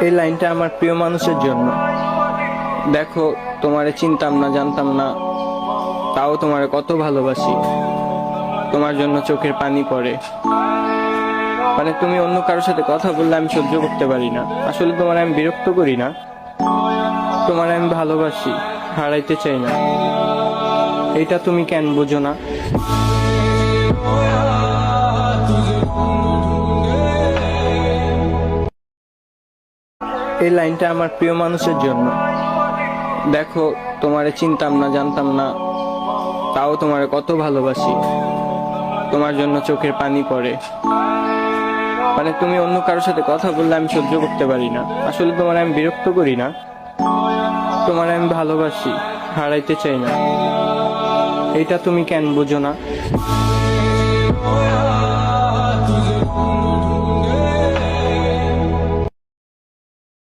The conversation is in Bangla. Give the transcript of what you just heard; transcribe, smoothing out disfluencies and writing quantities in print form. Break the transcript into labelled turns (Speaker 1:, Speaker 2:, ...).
Speaker 1: এই লাইনটা আমার প্রিয় মানুষের জন্য। দেখো, তোমারে চিনতাম না, জানতাম না, তাও তোমারে কত ভালোবাসি। তোমার জন্য চোখের পানি পড়ে। মানে তুমি অন্য কারোর সাথে কথা বললে আমি সহ্য করতে পারি না। আসলে তোমার আমি বিরক্ত করি না, তোমার আমি ভালোবাসি, হারাইতে চাই না। এটা তুমি কেন বোঝো না? এই লাইনটা আমার প্রিয় মানুষের জন্য। দেখো, তোমারে চিনতাম না, জানতাম না, তাও তোমারে কত ভালোবাসি। তোমার জন্য চোখের পানি পড়ে। মানে তুমি অন্য কারোর সাথে কথা বললে আমি সহ্য করতে পারি না। আসলে তোমার আমি বিরক্ত করি না, তোমার আমি ভালোবাসি, হারাইতে চাই না। এটা তুমি কেন বোঝো না?